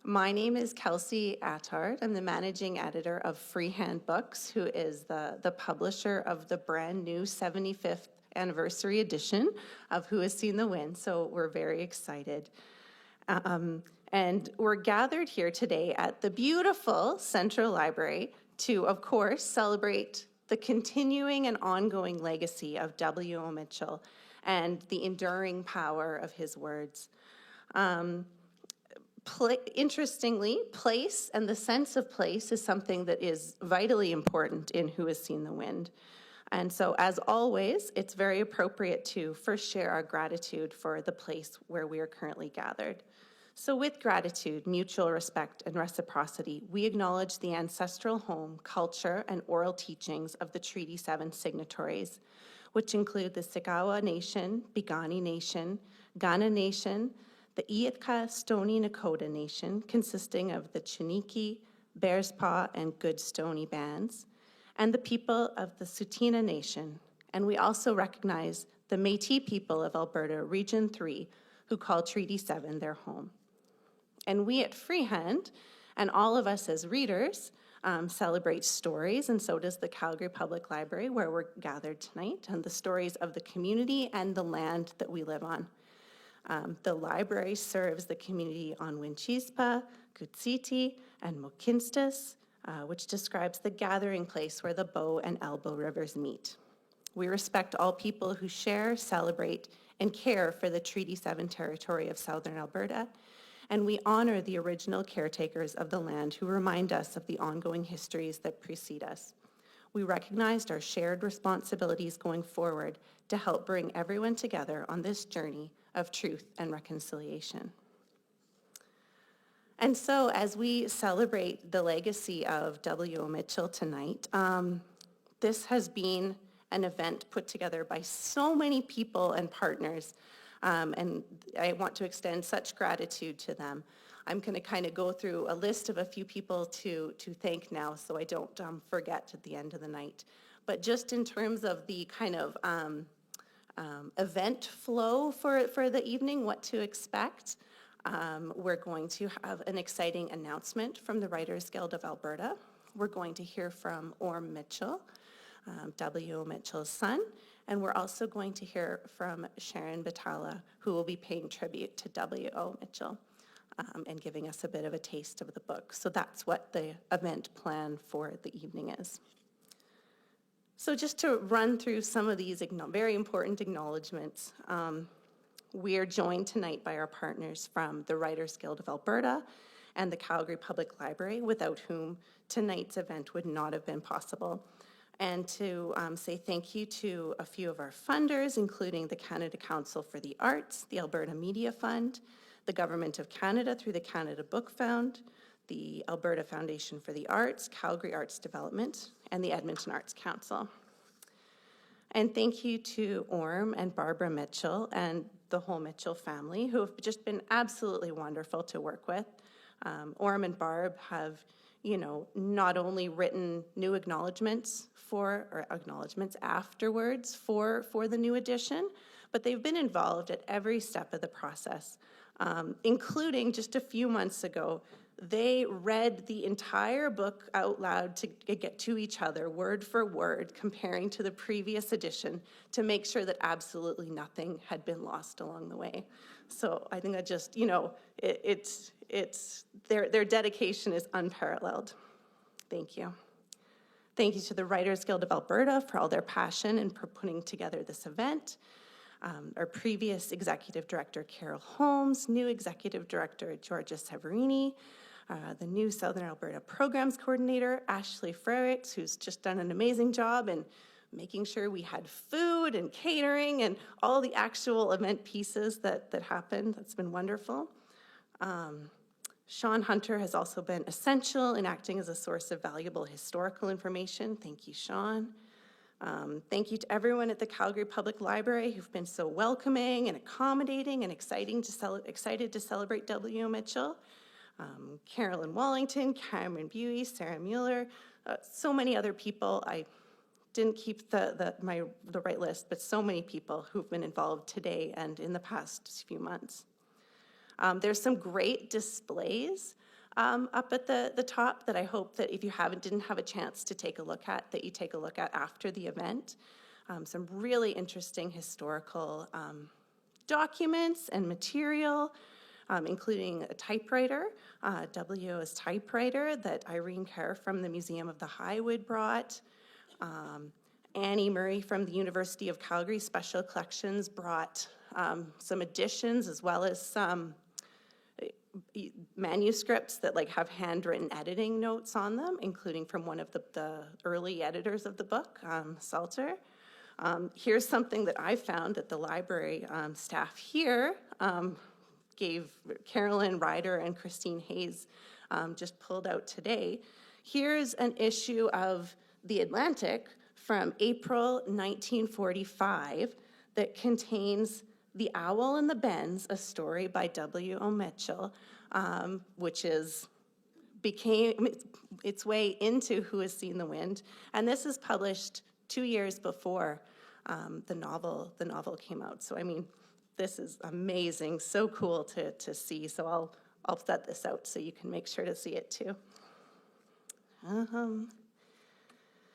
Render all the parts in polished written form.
My name is Kelsey Attard. I'm the managing editor of Freehand Books, who is the publisher of the brand new 75th anniversary edition of Who Has Seen the Wind. So we're very excited. And we're gathered here today at the beautiful Central Library to, of course, celebrate the continuing and ongoing legacy of W.O. Mitchell and the enduring power of his words. Interestingly, place and the sense of place is something that is vitally important in Who Has Seen the Wind. And so, as always, it's very appropriate to first share our gratitude for the place where we are currently gathered. So with gratitude, mutual respect, and reciprocity, we acknowledge the ancestral home, culture, and oral teachings of the Treaty 7 signatories, which include the Sikawa Nation, Piikani Nation, Kainai Nation, the Iitka Stoney Nakoda Nation, consisting of the Chiniki, Bears Paw, and Good Stoney bands, and the people of the Tsuut'ina Nation. And we also recognize the Métis people of Alberta, Region 3, who call Treaty 7 their home. And we at Freehand, and all of us as readers, celebrate stories, and so does the Calgary Public Library, where we're gathered tonight, and the stories of the community and the land that we live on. The library serves the community on Winchispa, Kutsiti, and Mokinstis, which describes the gathering place where the Bow and Elbow rivers meet. We respect all people who share, celebrate, and care for the Treaty 7 territory of Southern Alberta, and we honor the original caretakers of the land who remind us of the ongoing histories that precede us. We recognized our shared responsibilities going forward to help bring everyone together on this journey of truth and reconciliation. And so as we celebrate the legacy of W.O. Mitchell tonight, this has been an event put together by so many people and partners, and I want to extend such gratitude to them. I'm going to kind of go through a list of a few people to thank now so I don't forget at the end of the night. But just in terms of the kind of event flow for the evening, what to expect, we're going to have an exciting announcement from the Writers Guild of Alberta. We're going to hear from Orm Mitchell, W.O. Mitchell's son, and we're also going to hear from Sharon Butala, who will be paying tribute to W.O. Mitchell and giving us a bit of a taste of the book. So that's what the event plan for the evening is. So just to run through some of these very important acknowledgements, we are joined tonight by our partners from the Writers Guild of Alberta and the Calgary Public Library, without whom tonight's event would not have been possible. And to say thank you to a few of our funders, including the Canada Council for the Arts, the Alberta Media Fund, the Government of Canada through the Canada Book Fund, the Alberta Foundation for the Arts, Calgary Arts Development, and the Edmonton Arts Council. And thank you to Orm and Barbara Mitchell and the whole Mitchell family, who have just been absolutely wonderful to work with. Orm and Barb have, not only written new acknowledgements afterwards for the new edition, but they've been involved at every step of the process, including just a few months ago. They read the entire book out loud to get to each other, word for word, comparing to the previous edition to make sure that absolutely nothing had been lost along the way. So I think that just, it's their dedication is unparalleled. Thank you. Thank you to the Writers Guild of Alberta for all their passion in putting together this event. Our previous executive director, Carol Holmes, new executive director, Georgia Severini, the new Southern Alberta Programs Coordinator, Ashley Frericks, who's just done an amazing job in making sure we had food and catering and all the actual event pieces that happened. That's been wonderful. Sean Hunter has also been essential in acting as a source of valuable historical information. Thank you, Sean. Thank you to everyone at the Calgary Public Library who've been so welcoming and accommodating and excited to celebrate W.O. Mitchell. Carolyn Wallington, Cameron Buey, Sarah Mueller, so many other people. I didn't keep the right list, but so many people who've been involved today and in the past few months. There's some great displays up at the top that I hope that if you didn't have a chance to take a look at, that you take a look at after the event. Some really interesting historical documents and material, including a typewriter, WO's typewriter that Irene Kerr from the Museum of the Highwood brought. Annie Murray from the University of Calgary Special Collections brought some editions as well as some manuscripts that have handwritten editing notes on them, including from one of the early editors of the book, Salter. Here's something that I found that the library staff here gave Carolyn Ryder and Christine Hayes just pulled out today. Here's an issue of The Atlantic from April 1945 that contains The Owl and the Bens, a story by W.O. Mitchell, which became its way into Who Has Seen the Wind. And this is published 2 years before the novel came out. So, I mean, this is amazing, so cool to see. So I'll set this out so you can make sure to see it too.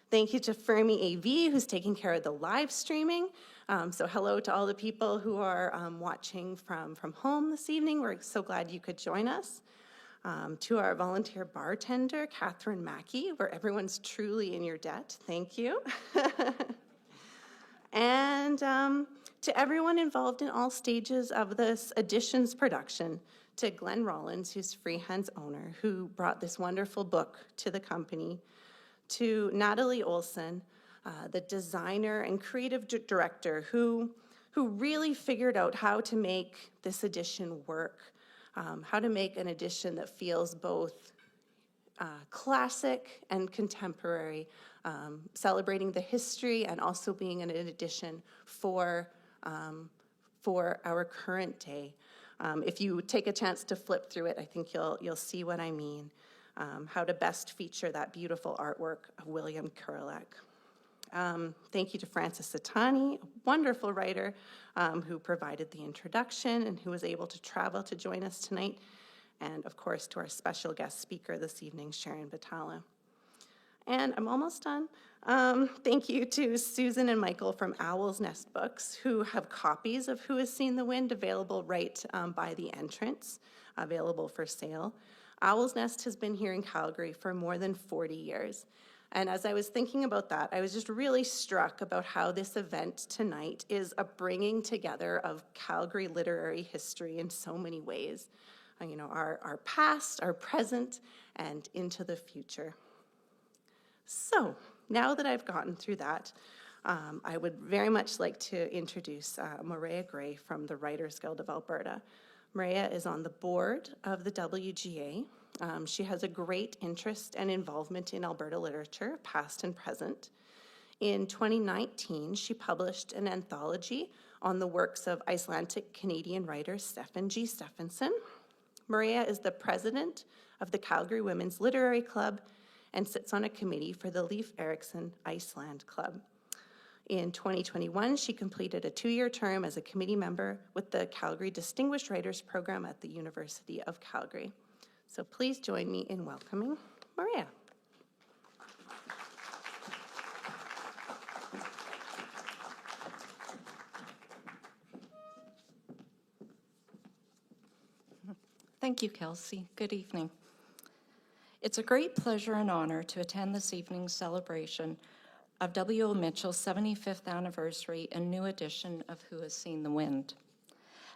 Thank you to Fermi AV, who's taking care of the live streaming. So hello to all the people who are watching from home this evening. We're so glad you could join us. To our volunteer bartender, Catherine Mackey, where everyone's truly in your debt. Thank you. And to everyone involved in all stages of this edition's production, to Glenn Rollins, who's Freehand's owner, who brought this wonderful book to the company, to Natalie Olson, the designer and creative director who really figured out how to make this edition work, how to make an edition that feels both classic and contemporary, celebrating the history and also being an edition for our current day. If you take a chance to flip through it, I think you'll see what I mean. How to best feature that beautiful artwork of William Kurelek. Thank you to Frances Satani, a wonderful writer who provided the introduction and who was able to travel to join us tonight. And of course, to our special guest speaker this evening, Sharon Butala. And I'm almost done. Thank you to Susan and Michael from Owl's Nest Books, who have copies of Who Has Seen the Wind available right by the entrance, available for sale. Owl's Nest has been here in Calgary for more than 40 years. And as I was thinking about that, I was just really struck about how this event tonight is a bringing together of Calgary literary history in so many ways. You know, our past, our present, and into the future. So, now that I've gotten through that, I would very much like to introduce Maria Gray from the Writers Guild of Alberta. Maria is on the board of the WGA. She has a great interest and involvement in Alberta literature, past and present. In 2019, she published an anthology on the works of Icelandic Canadian writer Stephen G. Stephenson. Maria is the president of the Calgary Women's Literary Club and sits on a committee for the Leif Erikson Iceland Club. In 2021, she completed a 2-year term as a committee member with the Calgary Distinguished Writers Program at the University of Calgary. So please join me in welcoming Maria. Thank you, Kelsey. Good evening. It's a great pleasure and honor to attend this evening's celebration of W.O. Mitchell's 75th anniversary and new edition of Who Has Seen the Wind.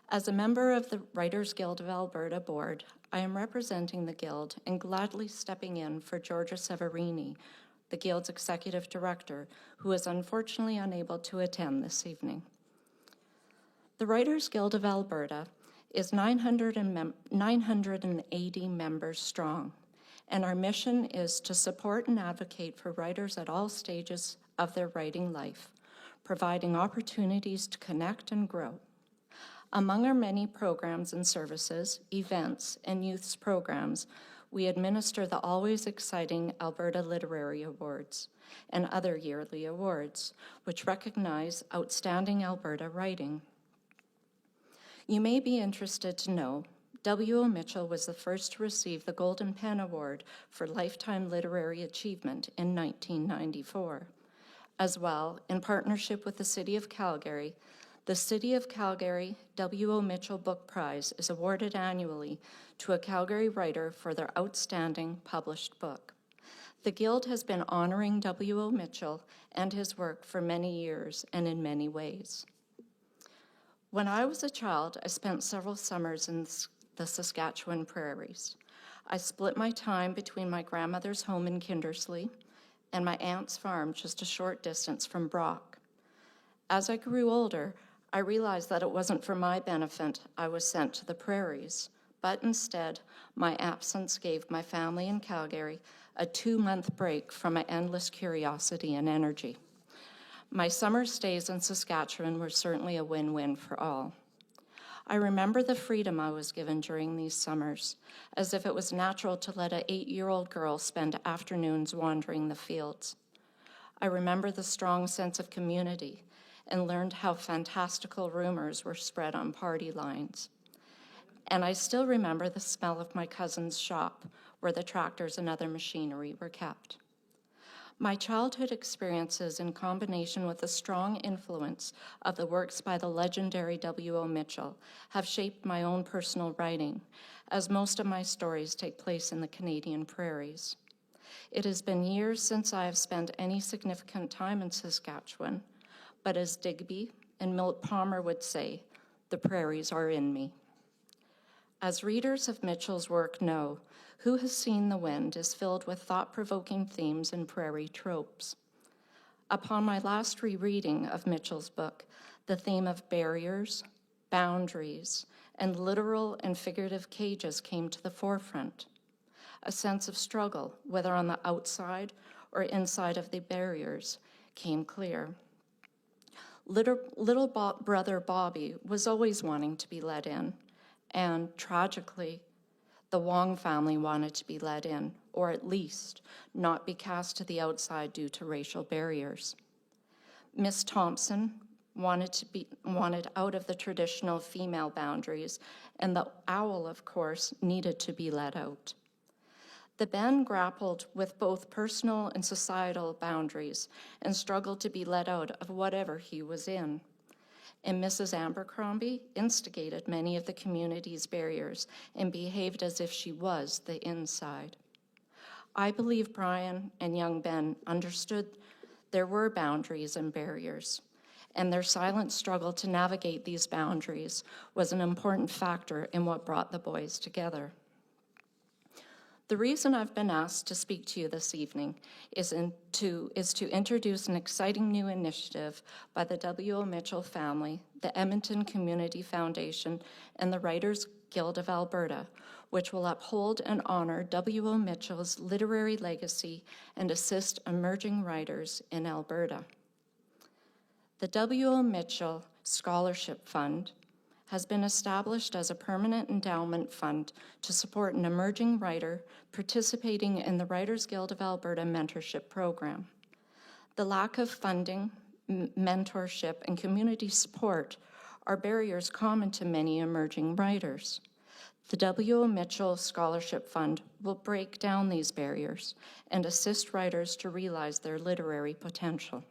As a member of the Writers Guild of Alberta board, I am representing the Guild and gladly stepping in for Georgia Severini, the Guild's executive director, who is unfortunately unable to attend this evening. The Writers Guild of Alberta is 980 members strong, and our mission is to support and advocate for writers at all stages of their writing life, providing opportunities to connect and grow. Among our many programs and services, events, and youth's programs, we administer the always exciting Alberta Literary Awards and other yearly awards, which recognize outstanding Alberta writing. You may be interested to know W.O. Mitchell was the first to receive the Golden Pen Award for Lifetime Literary Achievement in 1994. As well, in partnership with the City of Calgary, the City of Calgary W.O. Mitchell Book Prize is awarded annually to a Calgary writer for their outstanding published book. The Guild has been honoring W.O. Mitchell and his work for many years and in many ways. When I was a child, I spent several summers in the Saskatchewan prairies. I split my time between my grandmother's home in Kindersley and my aunt's farm just a short distance from Brock. As I grew older, I realized that it wasn't for my benefit I was sent to the prairies, but instead, my absence gave my family in Calgary a 2-month break from my endless curiosity and energy. My summer stays in Saskatchewan were certainly a win-win for all. I remember the freedom I was given during these summers, as if it was natural to let an 8-year-old girl spend afternoons wandering the fields. I remember the strong sense of community and learned how fantastical rumors were spread on party lines. And I still remember the smell of my cousin's shop, where the tractors and other machinery were kept. My childhood experiences, in combination with the strong influence of the works by the legendary W.O. Mitchell, have shaped my own personal writing, as most of my stories take place in the Canadian prairies. It has been years since I have spent any significant time in Saskatchewan, but as Digby and Milt Palmer would say, the prairies are in me. As readers of Mitchell's work know, Who Has Seen the Wind is filled with thought-provoking themes and prairie tropes. Upon my last rereading of Mitchell's book, the theme of barriers, boundaries, and literal and figurative cages came to the forefront. A sense of struggle, whether on the outside or inside of the barriers, came clear. Little brother Bobby was always wanting to be let in, and tragically, the Wong family wanted to be let in, or at least not be cast to the outside due to racial barriers. Miss Thompson wanted out of the traditional female boundaries, and the owl, of course, needed to be let out. The Ben grappled with both personal and societal boundaries and struggled to be let out of whatever he was in. And Mrs. Abercrombie instigated many of the community's barriers and behaved as if she was the inside. I believe Brian and young Ben understood there were boundaries and barriers, and their silent struggle to navigate these boundaries was an important factor in what brought the boys together. The reason I've been asked to speak to you this evening is to introduce an exciting new initiative by the W.O. Mitchell family, the Edmonton Community Foundation, and the Writers Guild of Alberta, which will uphold and honor W.O. Mitchell's literary legacy and assist emerging writers in Alberta. The W.O. Mitchell Scholarship Fund has been established as a permanent endowment fund to support an emerging writer participating in the Writers Guild of Alberta mentorship program. The lack of funding, mentorship, and community support are barriers common to many emerging writers. The W.O. Mitchell Scholarship Fund will break down these barriers and assist writers to realize their literary potential.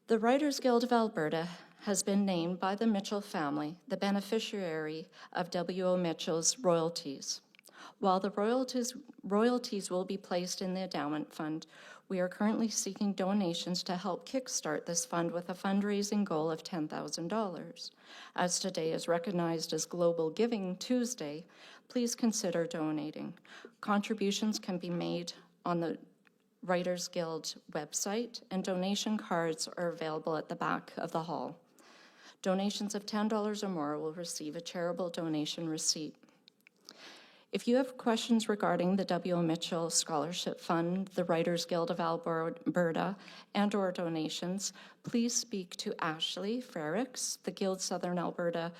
The Writers Guild of Alberta has been named by the Mitchell family the beneficiary of W.O. Mitchell's royalties. While the royalties will be placed in the endowment fund, we are currently seeking donations to help kickstart this fund with a fundraising goal of $10,000. As today is recognized as Global Giving Tuesday, please consider donating. Contributions can be made on the Writers Guild website, and donation cards are available at the back of the hall. Donations of $10 or more will receive a charitable donation receipt. If you have questions regarding the W.O. Mitchell Scholarship Fund, the Writers Guild of Alberta, and/or donations, please speak to Ashley Frericks, the Guild Southern Alberta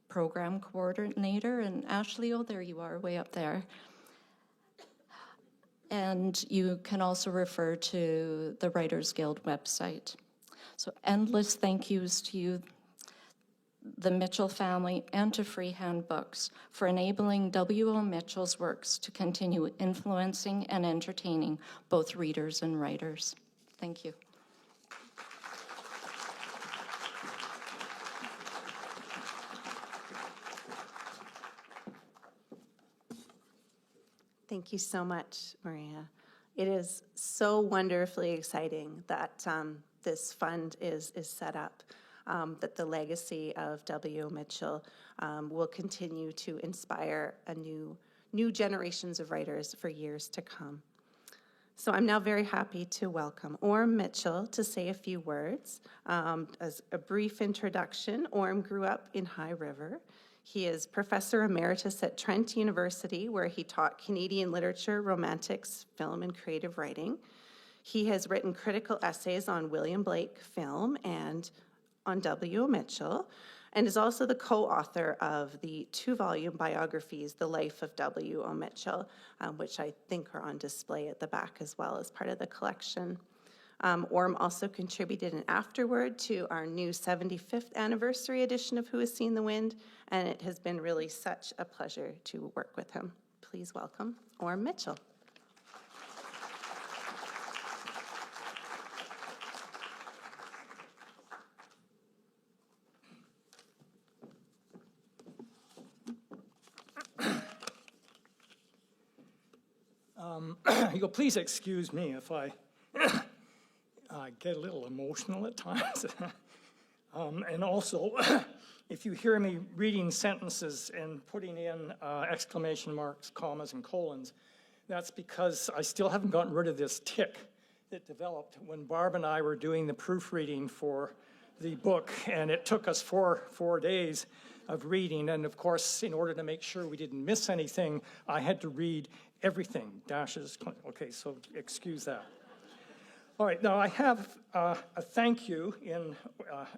Program Coordinator. And Ashley, oh, there you are, way up there. And you can also refer to the Writers Guild website. So endless thank yous to you, the Mitchell family, and to Freehand Books for enabling W.O. Mitchell's works to continue influencing and entertaining both readers and writers. Thank you. Thank you so much, Maria. It is so wonderfully exciting that this fund is set up, that the legacy of W.O. Mitchell will continue to inspire new generations of writers for years to come. So I'm now very happy to welcome Orm Mitchell to say a few words. As a brief introduction, Orm grew up in High River. He is Professor Emeritus at Trent University, where he taught Canadian literature, romantics, film, and creative writing. He has written critical essays on William Blake film and on W.O. Mitchell, and is also the co-author of the 2-volume biographies, The Life of W.O. Mitchell, which I think are on display at the back as well as part of the collection. Orm also contributed an afterword to our new 75th anniversary edition of Who Has Seen the Wind, and it has been really such a pleasure to work with him. Please welcome Orm Mitchell. You'll please excuse me if I get a little emotional at times. And also, if you hear me reading sentences and putting in exclamation marks, commas, and colons, that's because I still haven't gotten rid of this tic that developed when Barb and I were doing the proofreading for the book, and it took us four days of reading. And of course, in order to make sure we didn't miss anything, I had to read everything, dashes. Okay, so excuse that. All right, now I have a thank you in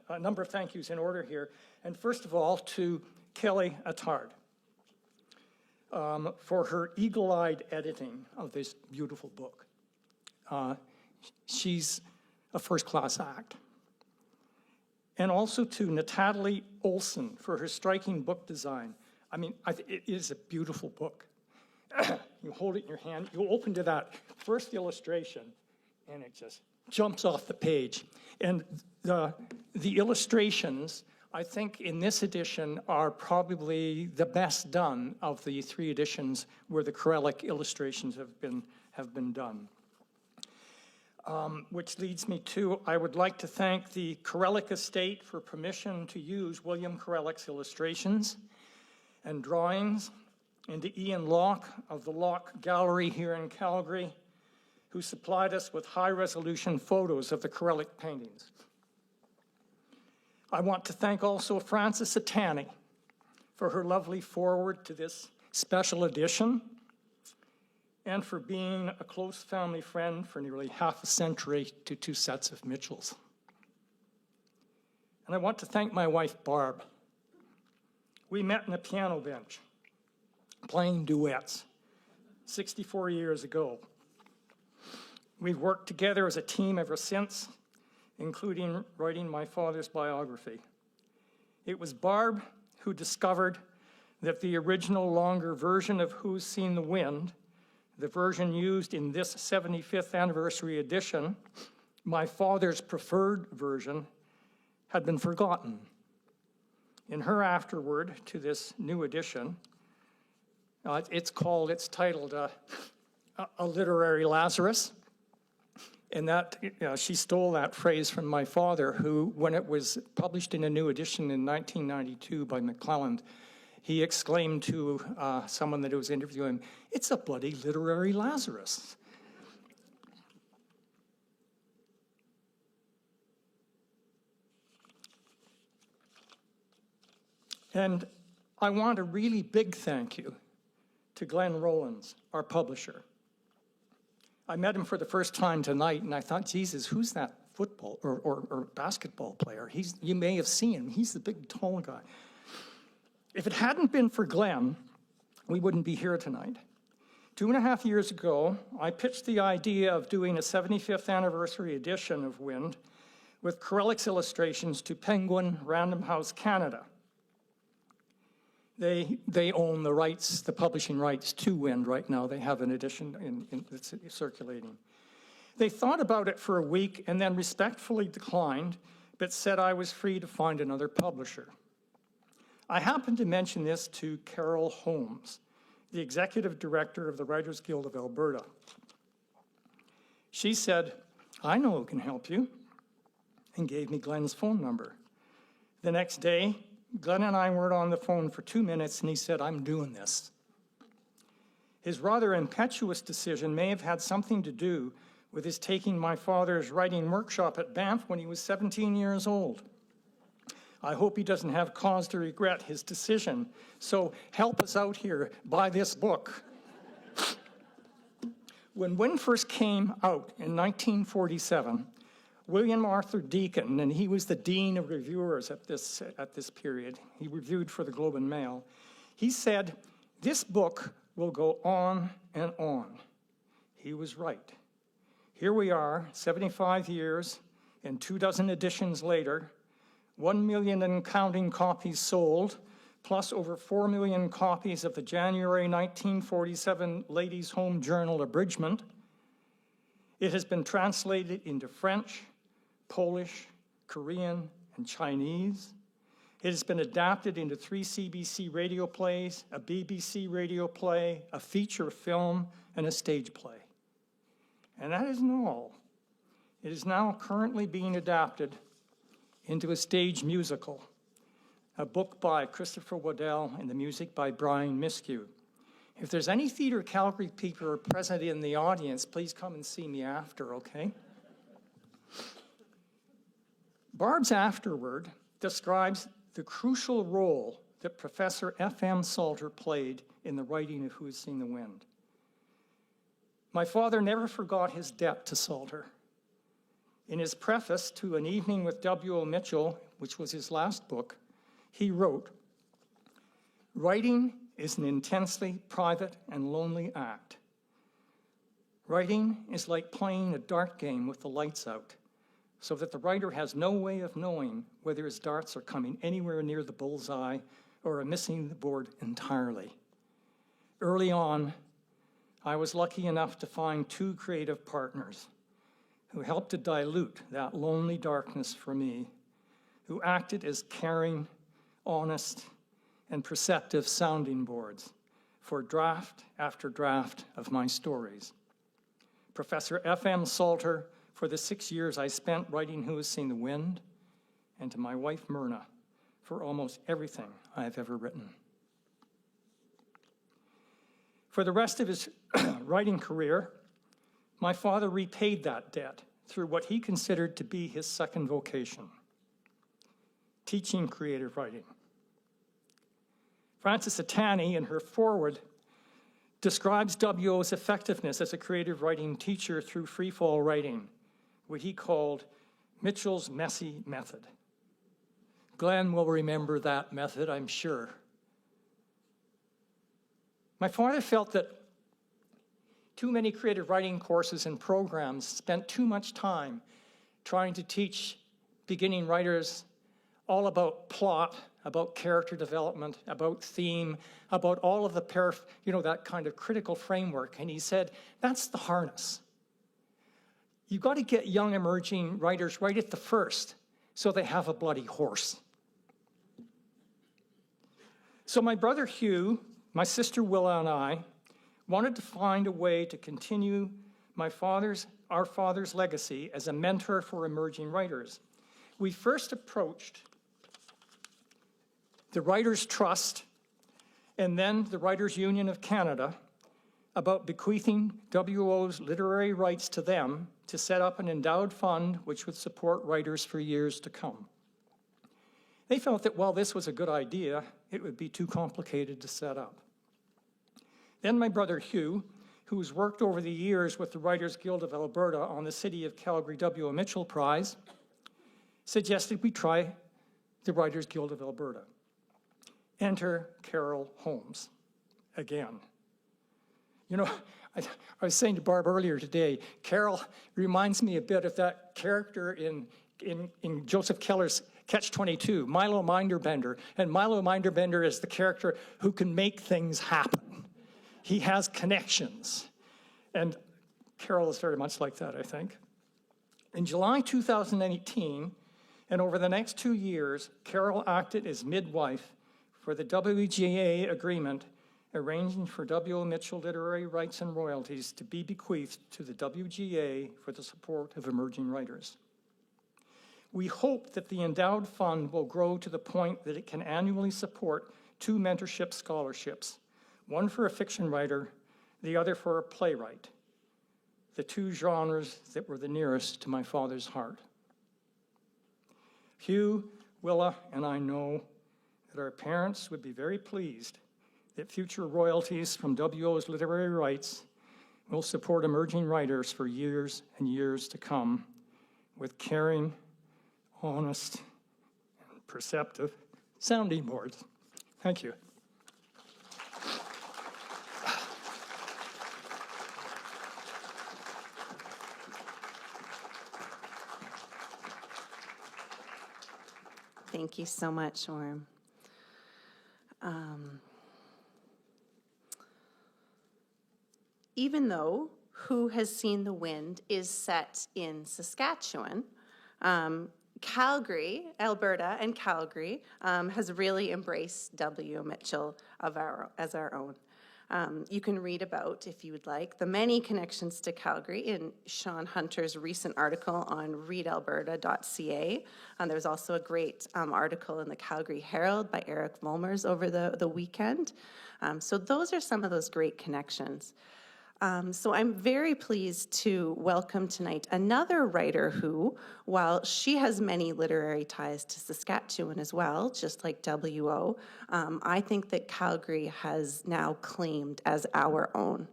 a number of thank yous in order here. And first of all, to Kelly Attard for her eagle-eyed editing of this beautiful book. She's a first-class act. And also to Natalie Olson for her striking book design. I mean, it is a beautiful book. You hold it in your hand, you open to that first illustration, and it just jumps off the page. And the illustrations, I think, in this edition are probably the best done of the 3 editions where the Kurelek illustrations have been done. Which leads me to, I would like to thank the Kurelek estate for permission to use William Kurelek's illustrations and drawings, and to Ian Locke of the Locke Gallery here in Calgary, who supplied us with high-resolution photos of the Kurelek paintings. I want to thank also Frances Atani for her lovely foreword to this special edition, and for being a close family friend for nearly half a century to 2 sets of Mitchells. And I want to thank my wife, Barb. We met in a piano bench, playing duets, 64 years ago. We've worked together as a team ever since, including writing my father's biography. It was Barb who discovered that the original longer version of Who's Seen the Wind, the version used in this 75th anniversary edition, my father's preferred version, had been forgotten. In her afterword to this new edition, it's titled A Literary Lazarus. And that, she stole that phrase from my father, who, when it was published in a new edition in 1992 by McClelland, he exclaimed to someone that was interviewing him, "It's a bloody literary Lazarus." And I want a really big thank you to Glenn Rowlands, our publisher. I met him for the first time tonight, and I thought, Jesus, who's that football or basketball player? You may have seen him. He's the big, tall guy. If it hadn't been for Glenn, we wouldn't be here tonight. 2.5 years ago, I pitched the idea of doing a 75th anniversary edition of Wind with Kurelek's illustrations to Penguin Random House Canada, They own the rights, the publishing rights to Wind right now. They have an edition that's circulating. They thought about it for a week and then respectfully declined, but said I was free to find another publisher. I happened to mention this to Carol Holmes, the executive director of the Writers Guild of Alberta. She said, I know who can help you, and gave me Glenn's phone number. The next day, Glenn and I were on the phone for 2 minutes, and he said, I'm doing this. His rather impetuous decision may have had something to do with his taking my father's writing workshop at Banff when he was 17 years old. I hope he doesn't have cause to regret his decision. So help us out here, buy this book. When Wind first came out in 1947, William Arthur Deacon, and he was the dean of reviewers at this period, he reviewed for the Globe and Mail, he said, this book will go on and on. He was right. Here we are, 75 years and 24 editions later, 1 million and counting copies sold, plus over 4 million copies of the January 1947 Ladies' Home Journal abridgment. It has been translated into French, Polish, Korean, and Chinese. It has been adapted into 3 CBC radio plays, a BBC radio play, a feature film, and a stage play. And that isn't all. It is now currently being adapted into a stage musical, a book by Christopher Waddell and the music by Brian Miskew. If there's any Theatre Calgary people present in the audience, please come and see me after, okay? Barb's afterword describes the crucial role that Professor F.M. Salter played in the writing of Who Has Seen the Wind. My father never forgot his debt to Salter. In his preface to An Evening with W.O. Mitchell, which was his last book, he wrote, writing is an intensely private and lonely act. Writing is like playing a dart game with the lights out, so that the writer has no way of knowing whether his darts are coming anywhere near the bullseye or are missing the board entirely. Early on, I was lucky enough to find 2 creative partners who helped to dilute that lonely darkness for me, who acted as caring, honest, and perceptive sounding boards for draft after draft of my stories. Professor F.M. Salter, for the 6 years I spent writing Who Has Seen the Wind, and to my wife Myrna, for almost everything I have ever written. For the rest of his writing career, my father repaid that debt through what he considered to be his second vocation, teaching creative writing. Frances Atani, in her foreword, describes W.O.'s effectiveness as a creative writing teacher through freefall writing, what he called Mitchell's messy method. Glenn will remember that method, I'm sure. My father felt that too many creative writing courses and programs spent too much time trying to teach beginning writers all about plot, about character development, about theme, about all of the that kind of critical framework. And he said, that's the harness. You've got to get young emerging writers right at the first so they have a bloody horse. So my brother Hugh, my sister Willa, and I wanted to find a way to continue our father's legacy as a mentor for emerging writers. We first approached the Writers' Trust and then the Writers' Union of Canada about bequeathing W.O.'s literary rights to them to set up an endowed fund which would support writers for years to come. They felt that while this was a good idea, it would be too complicated to set up. Then my brother Hugh, who's worked over the years with the Writers Guild of Alberta on the City of Calgary W.O. Mitchell Prize, suggested we try the Writers Guild of Alberta. Enter Carol Holmes again. You know, I was saying to Barb earlier today, Carol reminds me a bit of that character in Joseph Keller's catch-22, Milo Minderbender. And Milo Minderbender is the character who can make things happen. He has connections. And Carol is very much like that, I think. In July 2018, and over the next 2 years, Carol acted as midwife for the WGA agreement arranging for W.O. Mitchell literary rights and royalties to be bequeathed to the WGA for the support of emerging writers. We hope that the endowed fund will grow to the point that it can annually support 2 mentorship scholarships, one for a fiction writer, the other for a playwright, the 2 genres that were the nearest to my father's heart. Hugh, Willa, and I know that our parents would be very pleased that future royalties from WO's literary rights will support emerging writers for years and years to come with caring, honest, and perceptive sounding boards. Thank you. Thank you so much, Orm. Even though Who Has Seen the Wind is set in Saskatchewan, Calgary, Alberta and Calgary has really embraced W. Mitchell as our own. You can read about, if you would like, the many connections to Calgary in Sean Hunter's recent article on readalberta.ca. There was also a great article in the Calgary Herald by Eric Volmers over the weekend. So those are some of those great connections. So I'm very pleased to welcome tonight another writer who, while she has many literary ties to Saskatchewan as well, just like W.O., I think that Calgary has now claimed as our own.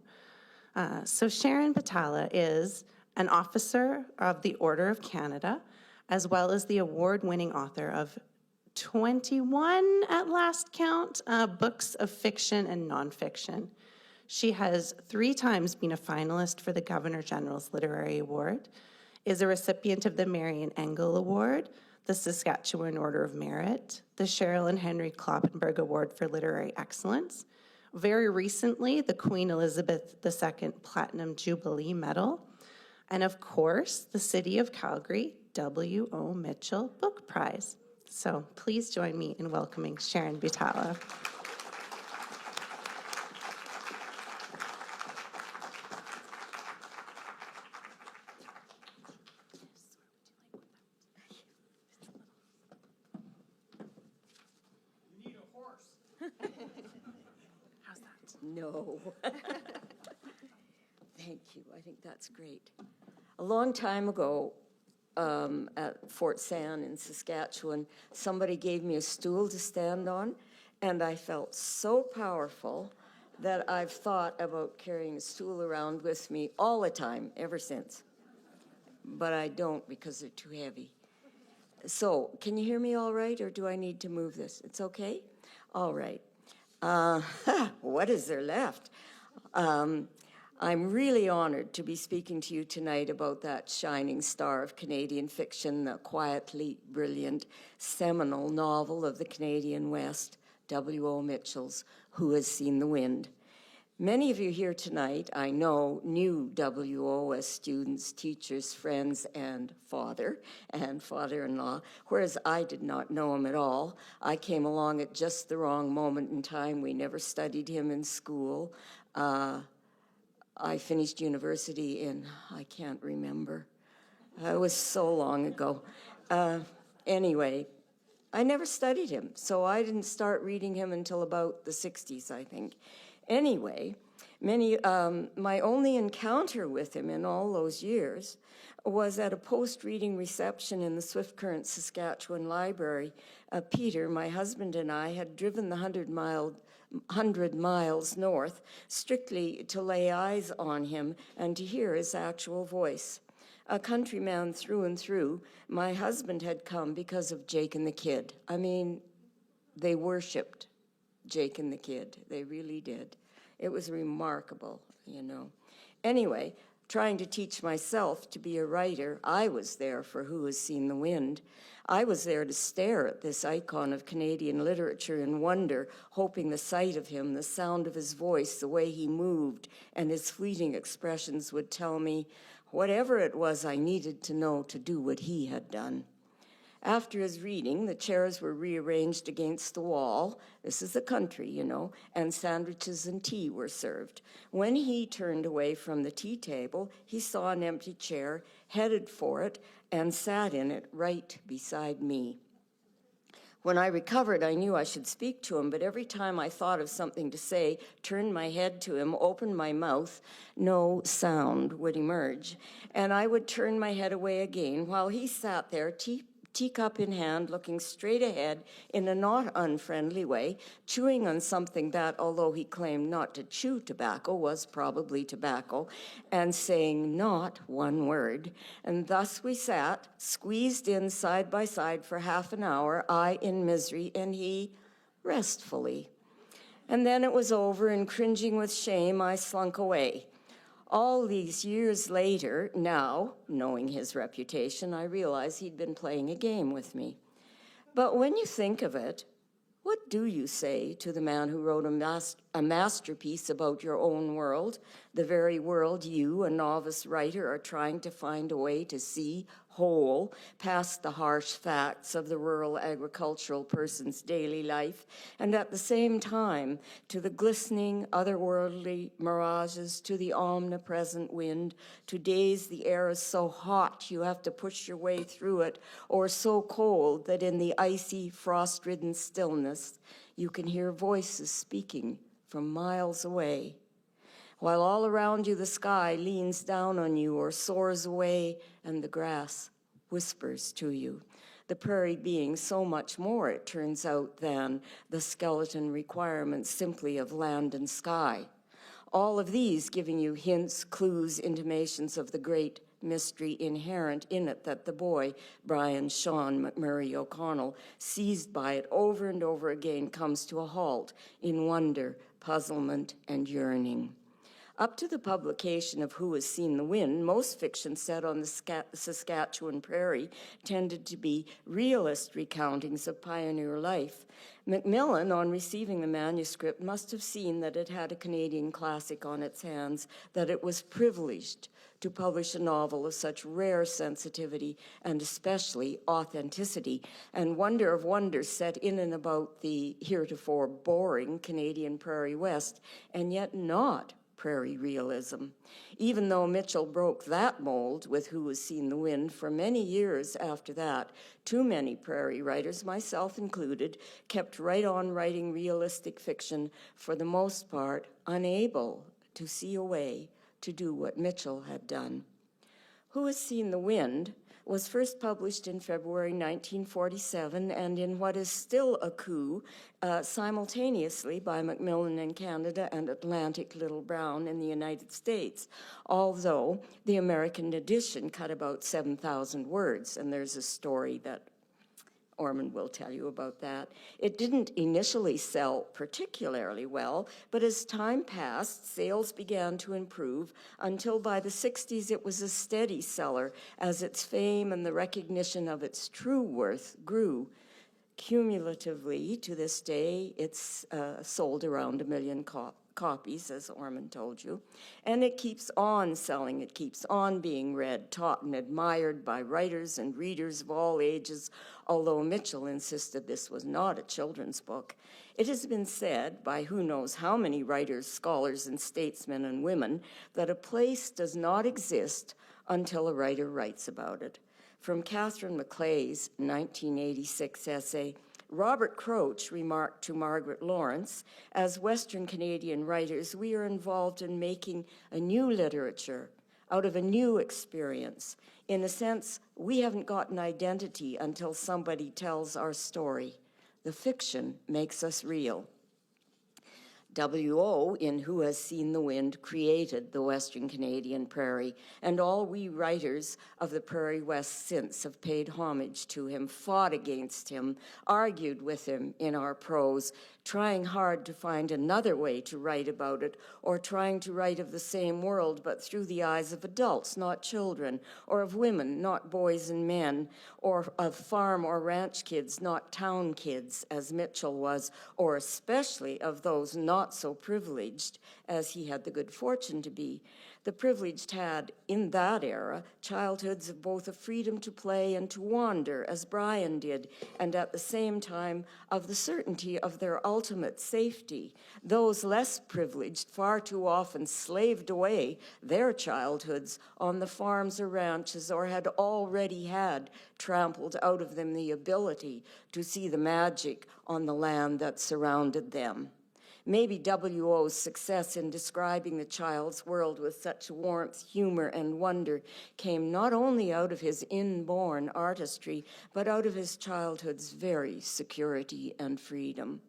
So Sharon Butala is an officer of the Order of Canada, as well as the award-winning author of 21, at last count, books of fiction and nonfiction. She has 3 times been a finalist for the Governor General's Literary Award, is a recipient of the Marion Engel Award, the Saskatchewan Order of Merit, the Cheryl and Henry Kloppenberg Award for Literary Excellence, very recently, the Queen Elizabeth II Platinum Jubilee Medal, and of course, the City of Calgary W.O. Mitchell Book Prize. So please join me in welcoming Sharon Butala. How's that? No. Thank you. I think that's great. A long time ago, at Fort San in Saskatchewan, somebody gave me a stool to stand on, and I felt so powerful that I've thought about carrying a stool around with me all the time ever since. But I don't because they're too heavy. So, can you hear me all right, or do I need to move this? It's okay? All right. What is there left? I'm really honored to be speaking to you tonight about that shining star of Canadian fiction, the quietly brilliant, seminal novel of the Canadian West, W.O. Mitchell's Who Has Seen the Wind. Many of you here tonight, I know, knew W.O. as students, teachers, friends, and father-in-law, whereas I did not know him at all. I came along at just the wrong moment in time. We never studied him in school. I finished university in, I can't remember. It was so long ago. Anyway, I never studied him, so I didn't start reading him until about the 60s, I think. Anyway, my only encounter with him in all those years was at a post-reading reception in the Swift Current Saskatchewan Library. Peter, my husband, and I had driven the 100 miles north strictly to lay eyes on him and to hear his actual voice. A countryman through and through, my husband had come because of Jake and the Kid. I mean, they worshipped Jake and the Kid. They really did. It was remarkable, you know. Anyway, Trying to teach myself to be a writer, I was there for Who Has Seen the Wind. I was there to stare at this icon of Canadian literature in wonder, hoping the sight of him, the sound of his voice, the way he moved, and his fleeting expressions would tell me whatever it was I needed to know to do what he had done. After his reading, the chairs were rearranged against the wall. This is the country, you know, and sandwiches and tea were served. When he turned away from the tea table, he saw an empty chair, headed for it, and sat in it right beside me. When I recovered, I knew I should speak to him, but every time I thought of something to say, turned my head to him, opened my mouth, no sound would emerge. And I would turn my head away again while he sat there, teacup in hand, looking straight ahead in a not unfriendly way, chewing on something that, although he claimed not to chew tobacco, was probably tobacco, and saying not one word. And thus we sat, squeezed in side by side for half an hour, I in misery and he restfully. And then it was over, and cringing with shame, I slunk away. All these years later, now, knowing his reputation, I realize he'd been playing a game with me. But when you think of it, what do you say to the man who wrote a masterpiece about your own world, the very world you, a novice writer, are trying to find a way to see whole, past the harsh facts of the rural agricultural person's daily life, and at the same time to the glistening otherworldly mirages, to the omnipresent wind, to days the air is so hot you have to push your way through it, or so cold that in the icy, frost-ridden stillness you can hear voices speaking from miles away, while all around you the sky leans down on you or soars away and the grass whispers to you. The prairie being so much more, it turns out, than the skeleton requirements simply of land and sky. All of these giving you hints, clues, intimations of the great mystery inherent in it that the boy, Brian Sean McMurray O'Connell, seized by it over and over again, comes to a halt in wonder, puzzlement, and yearning. Up to the publication of Who Has Seen the Wind, most fiction set on the Saskatchewan prairie tended to be realist recountings of pioneer life. Macmillan, on receiving the manuscript, must have seen that it had a Canadian classic on its hands, that it was privileged to publish a novel of such rare sensitivity and especially authenticity, and wonder of wonders set in and about the heretofore boring Canadian Prairie West, and yet not prairie realism. Even though Mitchell broke that mold with Who Has Seen the Wind, for many years after that, too many prairie writers, myself included, kept right on writing realistic fiction, for the most part unable to see a way to do what Mitchell had done. Who Has Seen the Wind was first published in February 1947 and in what is still a coup, simultaneously by Macmillan in Canada and Atlantic Little Brown in the United States, although the American edition cut about 7,000 words, and there's a story that Ormond will tell you about that. It didn't initially sell particularly well, but as time passed, sales began to improve until by the 60s it was a steady seller as its fame and the recognition of its true worth grew. Cumulatively, to this day, it's sold around 1 million copies, as Ormond told you, and it keeps on selling. It keeps on being read, taught, and admired by writers and readers of all ages, although Mitchell insisted this was not a children's book. It has been said by who knows how many writers, scholars, and statesmen and women that a place does not exist until a writer writes about it. From Catherine Maclay's 1986 essay, Robert Croach remarked to Margaret Lawrence, as Western Canadian writers, we are involved in making a new literature out of a new experience. In a sense, we haven't got an identity until somebody tells our story. The fiction makes us real. W.O., in Who Has Seen the Wind, created the Western Canadian prairie, and all we writers of the Prairie West since have paid homage to him, fought against him, argued with him in our prose, trying hard to find another way to write about it, or trying to write of the same world but through the eyes of adults, not children, or of women, not boys and men, or of farm or ranch kids, not town kids, as Mitchell was, or especially of those not so privileged as he had the good fortune to be. The privileged had, in that era, childhoods of both a freedom to play and to wander, as Brian did, and at the same time of the certainty of their ultimate safety. Those less privileged far too often slaved away their childhoods on the farms or ranches, or had already had trampled out of them the ability to see the magic on the land that surrounded them. Maybe W.O.'s success in describing the child's world with such warmth, humor, and wonder came not only out of his inborn artistry, but out of his childhood's very security and freedom.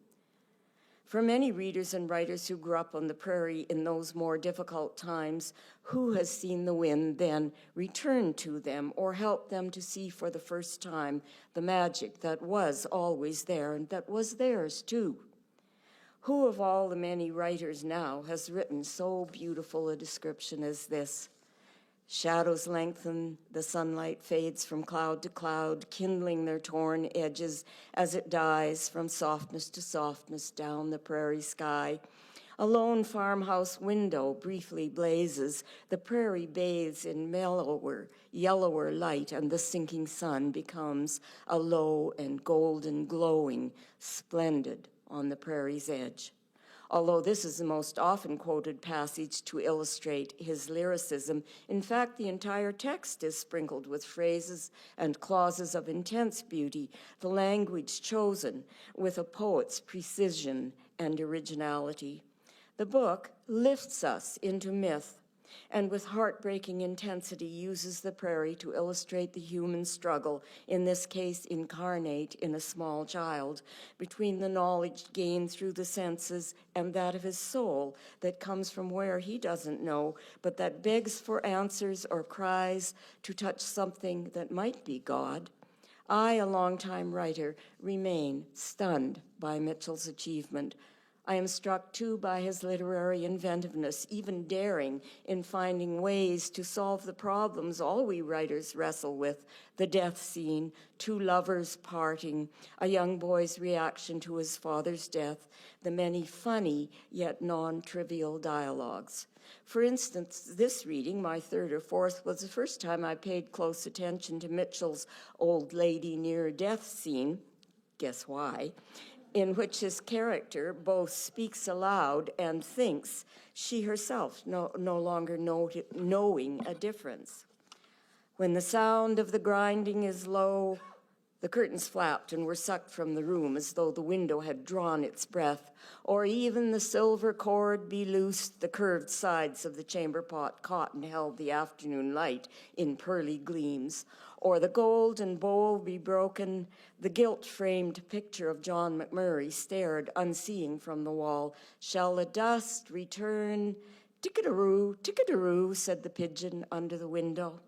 For many readers and writers who grew up on the prairie in those more difficult times, who has seen the wind then returned to them or helped them to see for the first time the magic that was always there and that was theirs too? Who of all the many writers now has written so beautiful a description as this? Shadows lengthen, the sunlight fades from cloud to cloud, kindling their torn edges as it dies from softness to softness down the prairie sky. A lone farmhouse window briefly blazes, the prairie bathes in mellower, yellower light, and the sinking sun becomes a low and golden glowing, splendid on the prairie's edge. Although this is the most often quoted passage to illustrate his lyricism, in fact, the entire text is sprinkled with phrases and clauses of intense beauty, the language chosen with a poet's precision and originality. The book lifts us into myth and with heartbreaking intensity uses the prairie to illustrate the human struggle, in this case incarnate in a small child, between the knowledge gained through the senses and that of his soul that comes from where he doesn't know, but that begs for answers or cries to touch something that might be God. I, a longtime writer, remain stunned by Mitchell's achievement. I am struck, too, by his literary inventiveness, even daring in finding ways to solve the problems all we writers wrestle with: the death scene, two lovers parting, a young boy's reaction to his father's death, the many funny yet non-trivial dialogues. For instance, this reading, my third or fourth, was the first time I paid close attention to Mitchell's old lady near death scene. Guess why? In which his character both speaks aloud and thinks, she herself no longer knowing a difference. When the sound of the grinding is low, the curtains flapped and were sucked from the room as though the window had drawn its breath, or even the silver cord be loosed, the curved sides of the chamber pot cotton held the afternoon light in pearly gleams, or the golden bowl be broken, the gilt-framed picture of John McMurray stared unseeing from the wall. Shall the dust return? Tick-a-doo, said the pigeon under the window.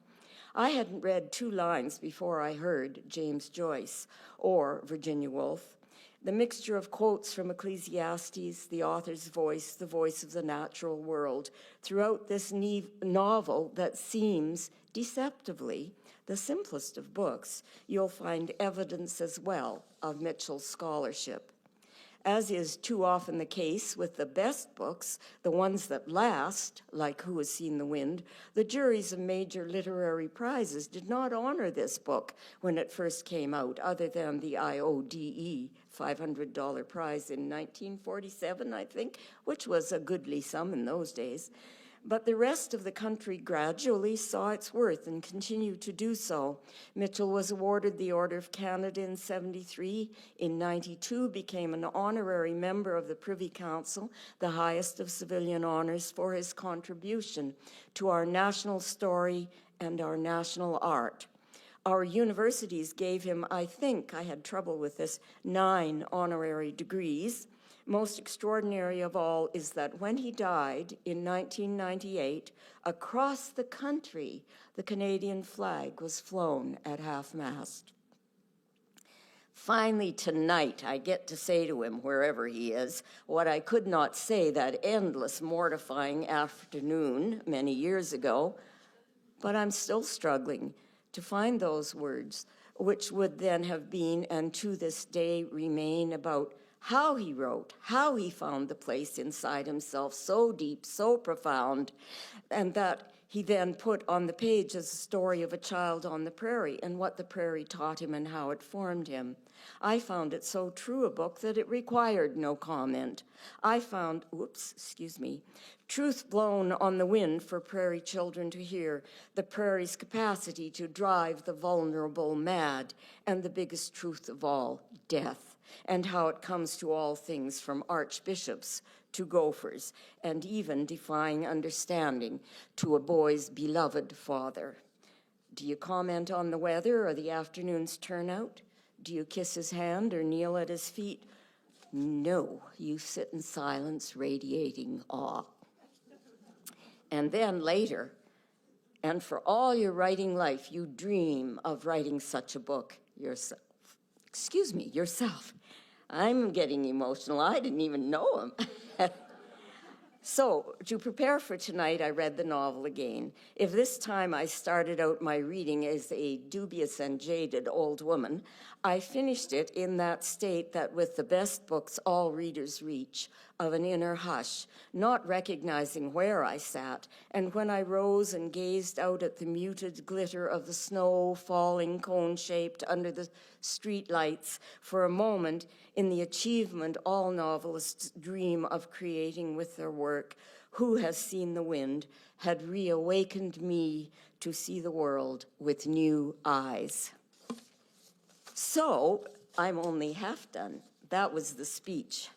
I hadn't read 2 lines before I heard James Joyce or Virginia Woolf. The mixture of quotes from Ecclesiastes, the author's voice, the voice of the natural world, throughout this novel that seems deceptively the simplest of books, you'll find evidence as well of Mitchell's scholarship. As is too often the case with the best books, the ones that last, like Who Has Seen the Wind, the juries of major literary prizes did not honor this book when it first came out, other than the IODE $500 prize in 1947, I think, which was a goodly sum in those days. But the rest of the country gradually saw its worth and continued to do so. Mitchell was awarded the Order of Canada in 1973. In 1992, became an honorary member of the Privy Council, the highest of civilian honors, for his contribution to our national story and our national art. Our universities gave him, I think, I had trouble with this, 9 honorary degrees. Most extraordinary of all is that when he died in 1998, across the country, the Canadian flag was flown at half-mast. Finally, tonight, I get to say to him, wherever he is, what I could not say that endless, mortifying afternoon many years ago, but I'm still struggling to find those words, which would then have been, and to this day remain, about how he wrote, how he found the place inside himself so deep, so profound, and that he then put on the page as a story of a child on the prairie and what the prairie taught him and how it formed him. I found it so true a book that it required no comment. I found, truth blown on the wind for prairie children to hear, the prairie's capacity to drive the vulnerable mad, and the biggest truth of all, death, and how it comes to all things from archbishops to gophers, and even defying understanding to a boy's beloved father. Do you comment on the weather or the afternoon's turnout? Do you kiss his hand or kneel at his feet? No, you sit in silence, radiating awe. And then later, and for all your writing life, you dream of writing such a book yourself. Yourself. I'm getting emotional. I didn't even know him. So, to prepare for tonight, I read the novel again. If this time I started out my reading as a dubious and jaded old woman, I finished it in that state that with the best books all readers reach, of an inner hush, not recognizing where I sat, and when I rose and gazed out at the muted glitter of the snow falling cone-shaped under the street lights, for a moment, in the achievement all novelists dream of creating with their work, Who Has Seen the Wind had reawakened me to see the world with new eyes. So, I'm only half done. That was the speech.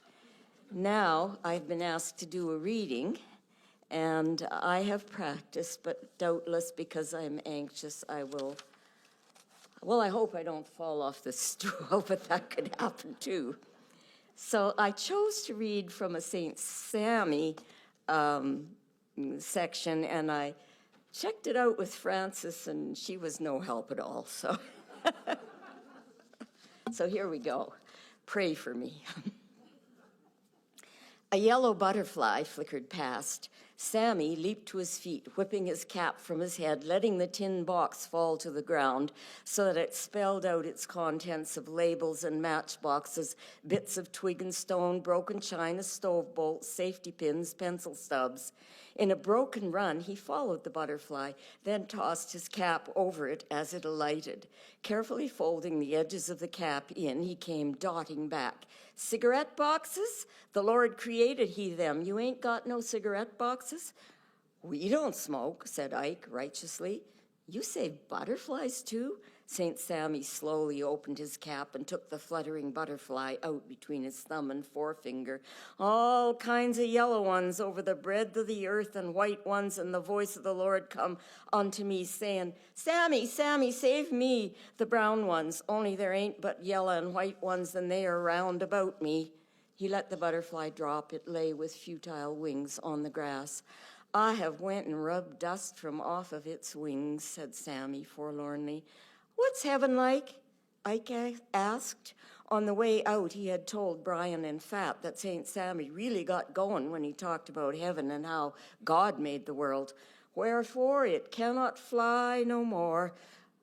Now, I've been asked to do a reading, and I have practiced, but doubtless because I'm anxious, I will. Well, I hope I don't fall off the stool, but that could happen too. So I chose to read from a St. Sammy section, and I checked it out with Frances, and she was no help at all. So, so here we go. Pray for me. A yellow butterfly flickered past. Sammy leaped to his feet, whipping his cap from his head, letting the tin box fall to the ground so that it spelled out its contents of labels and matchboxes, bits of twig and stone, broken china, stove bolts, safety pins, pencil stubs. In a broken run, he followed the butterfly, then tossed his cap over it as it alighted. Carefully folding the edges of the cap in, he came dotting back. Cigarette boxes? The Lord created he them. You ain't got no cigarette boxes? We don't smoke, said Ike righteously. You save butterflies too? St. Sammy slowly opened his cap and took the fluttering butterfly out between his thumb and forefinger. All kinds of yellow ones over the breadth of the earth and white ones, and the voice of the Lord come unto me, saying, Sammy, Sammy, save me, the brown ones, only there ain't but yellow and white ones, and they are round about me. He let the butterfly drop. It lay with futile wings on the grass. I have went and rubbed dust from off of its wings, said Sammy forlornly. What's heaven like? Ike asked. On the way out, he had told Brian and Fat that St. Sammy really got going when he talked about heaven and how God made the world. Wherefore it cannot fly no more.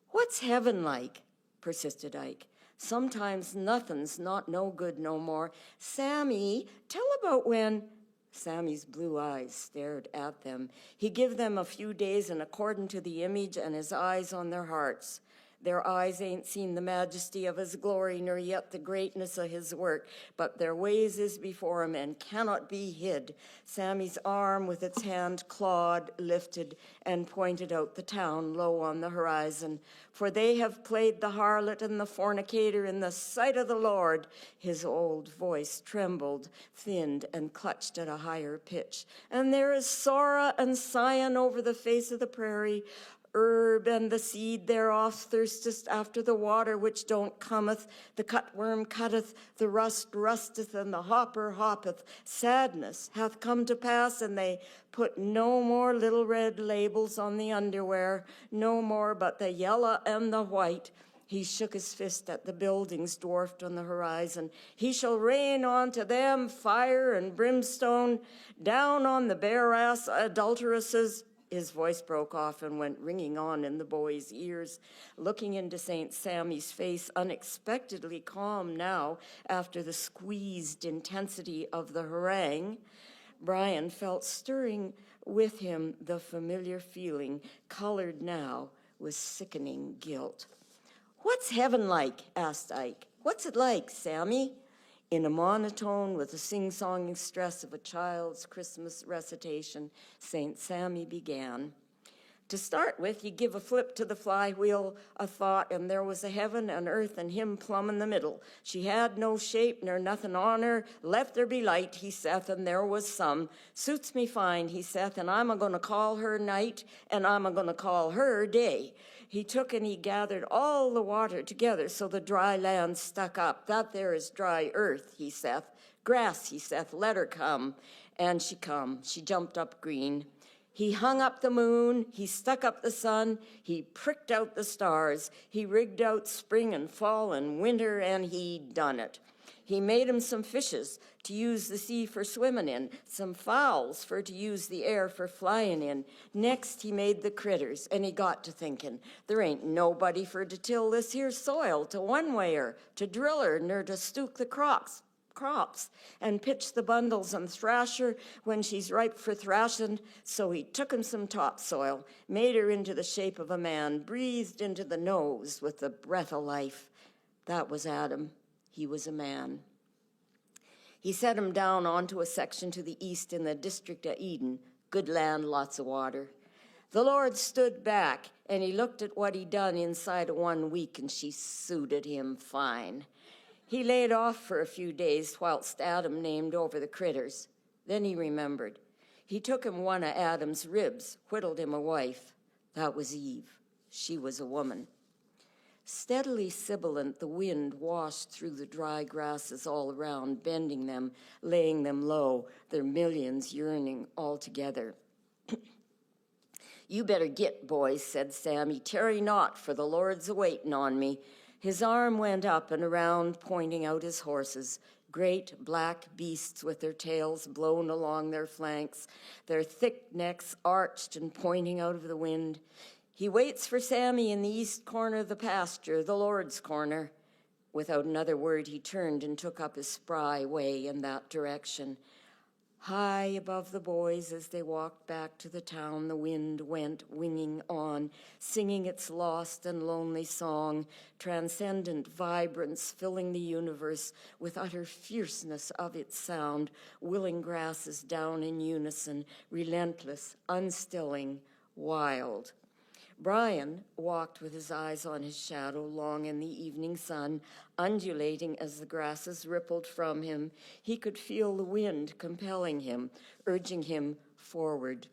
What's heaven like? Persisted Ike. Sometimes nothing's not no good no more. Sammy, tell about when... Sammy's blue eyes stared at them. He give them a few days in according to the image and his eyes on their hearts. Their eyes ain't seen the majesty of his glory, nor yet the greatness of his work, but their ways is before him and cannot be hid. Sammy's arm with its hand clawed, lifted, and pointed out the town low on the horizon. For they have played the harlot and the fornicator in the sight of the Lord. His old voice trembled, thinned, and clutched at a higher pitch. And there is sorrow and sighing over the face of the prairie. Herb and the seed thereof thirsteth after the water which don't cometh. The cutworm cutteth, the rust rusteth, and the hopper hoppeth. Sadness hath come to pass, and they put no more little red labels on the underwear, no more but the yellow and the white. He shook his fist at the buildings dwarfed on the horizon. He shall rain onto them fire and brimstone, down on the bare-ass adulteresses. His voice broke off and went ringing on in the boy's ears. Looking into St. Sammy's face, unexpectedly calm now after the squeezed intensity of the harangue, Brian felt stirring with him the familiar feeling, colored now with sickening guilt. "What's heaven like?" asked Ike. "What's it like, Sammy?" In a monotone with the sing-songing stress of a child's Christmas recitation, St. Sammy began. "To start with, you give a flip to the flywheel, a thought, and there was a heaven and earth and him plumb in the middle. She had no shape nor nothing on her. Let there be light, he saith, and there was some. Suits me fine, he saith, and I'm a-going to call her night, and I'm a-going to call her day. He took and he gathered all the water together so the dry land stuck up. That there is dry earth, he saith. Grass, he saith, let her come. And she come. She jumped up green. He hung up the moon, he stuck up the sun, he pricked out the stars, he rigged out spring and fall and winter, and he done it. He made him some fishes to use the sea for swimming in, some fowls for to use the air for flying in. Next, he made the critters, and he got to thinking, there ain't nobody for to till this here soil, to one-wayer, to drill her, nor to stook the crops, and pitch the bundles and thrash her when she's ripe for thrashing. So he took him some topsoil, made her into the shape of a man, breathed into the nose with the breath of life. That was Adam. He was a man. He set him down onto a section to the east in the district of Eden. Good land, lots of water. The Lord stood back, and he looked at what he'd done inside of 1 week, and she suited him fine. He laid off for a few days whilst Adam named over the critters. Then he remembered. He took him one of Adam's ribs, whittled him a wife. That was Eve. She was a woman. Steadily sibilant, the wind washed through the dry grasses all around, bending them, laying them low, their millions yearning all together. You better git, boys, said Sammy. Tarry not, for the Lord's a-waiting on me. His arm went up and around, pointing out his horses, great black beasts with their tails blown along their flanks, their thick necks arched and pointing out of the wind. He waits for Sammy in the east corner of the pasture, the Lord's corner. Without another word, he turned and took up his spry way in that direction. High above the boys as they walked back to the town, the wind went winging on, singing its lost and lonely song, transcendent vibrance filling the universe with utter fierceness of its sound, willing grasses down in unison, relentless, unstilling, wild. Brian walked with his eyes on his shadow long in the evening sun, undulating as the grasses rippled from him. He could feel the wind compelling him, urging him forward.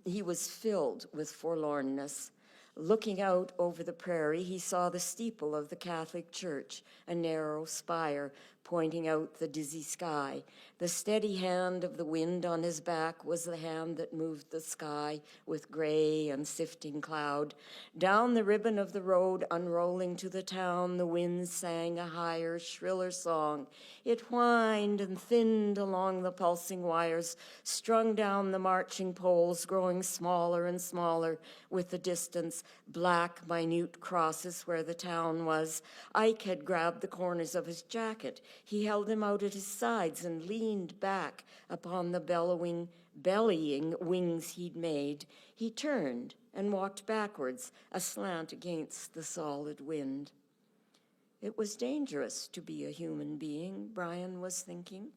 He was filled with forlornness. Looking out over the prairie, he saw the steeple of the Catholic Church, a narrow spire pointing out the dizzy sky. The steady hand of the wind on his back was the hand that moved the sky with gray and sifting cloud. Down the ribbon of the road, unrolling to the town, the wind sang a higher, shriller song. It whined and thinned along the pulsing wires, strung down the marching poles, growing smaller and smaller with the distance, black, minute crosses where the town was. Ike had grabbed the corners of his jacket. He held them out at his sides and leaned back upon the bellying wings he'd made. He turned and walked backwards, aslant against the solid wind. It was dangerous to be a human being, Brian was thinking.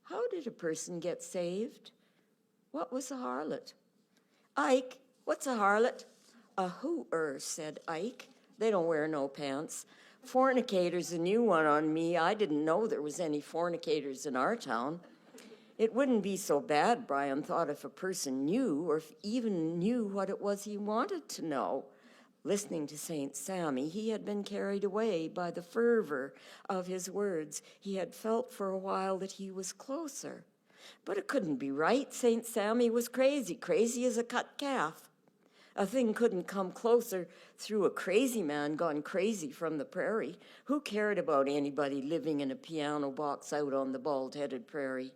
How did a person get saved? What was a harlot? Ike, what's a harlot? A hooer, said Ike. They don't wear no pants. Fornicator's a new one on me. I didn't know there was any fornicators in our town. It wouldn't be so bad, Brian thought, if a person knew, or if even knew what it was he wanted to know. Listening to St. Sammy, he had been carried away by the fervor of his words. He had felt for a while that he was closer. But it couldn't be right. St. Sammy was crazy as a cut calf. A thing couldn't come closer through a crazy man gone crazy from the prairie. Who cared about anybody living in a piano box out on the bald-headed prairie?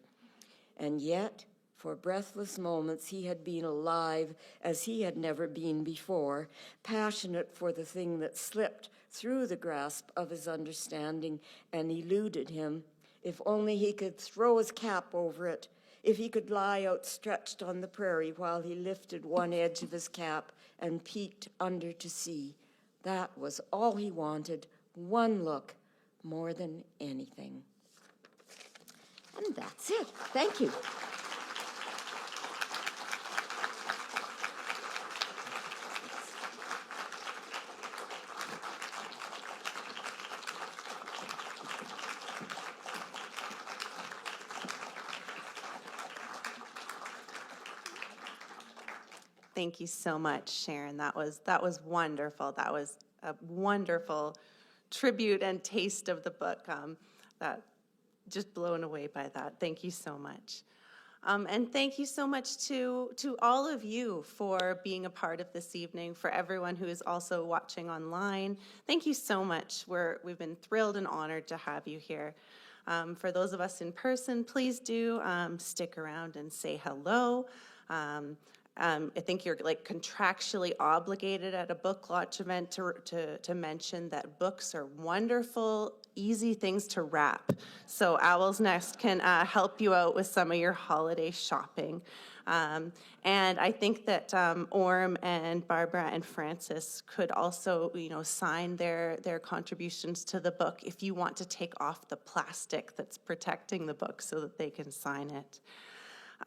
And yet, for breathless moments, he had been alive as he had never been before, passionate for the thing that slipped through the grasp of his understanding and eluded him. If only he could throw his cap over it, if he could lie outstretched on the prairie while he lifted one edge of his cap and peeked under to see. That was all he wanted, one look, more than anything. And that's it. Thank you. Thank you so much, Sharon. That was wonderful. That was a wonderful tribute and taste of the book. That just blown away by that. Thank you so much. And thank you so much to all of you for being a part of this evening, for everyone who is also watching online. Thank you so much. We've been thrilled and honored to have you here. For those of us in person, please do stick around and say hello. I think you're like contractually obligated at a book launch event to mention that books are wonderful, easy things to wrap. So Owl's Nest can help you out with some of your holiday shopping. And I think that Orm and Barbara and Francis could also, sign their contributions to the book if you want to take off the plastic that's protecting the book so that they can sign it.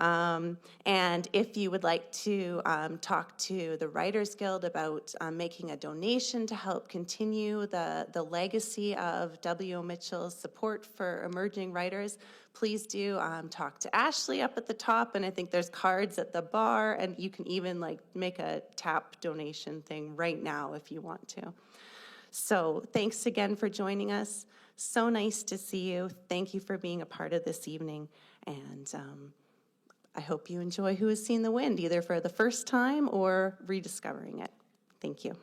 And if you would like to talk to the Writers Guild about making a donation to help continue the legacy of W.O. Mitchell's support for emerging writers, please do talk to Ashley up at the top, and I think there's cards at the bar, and you can even make a tap donation thing right now if you want to. So thanks again for joining us. So nice to see you. Thank you for being a part of this evening, and I hope you enjoy Who Has Seen the Wind, either for the first time or rediscovering it. Thank you.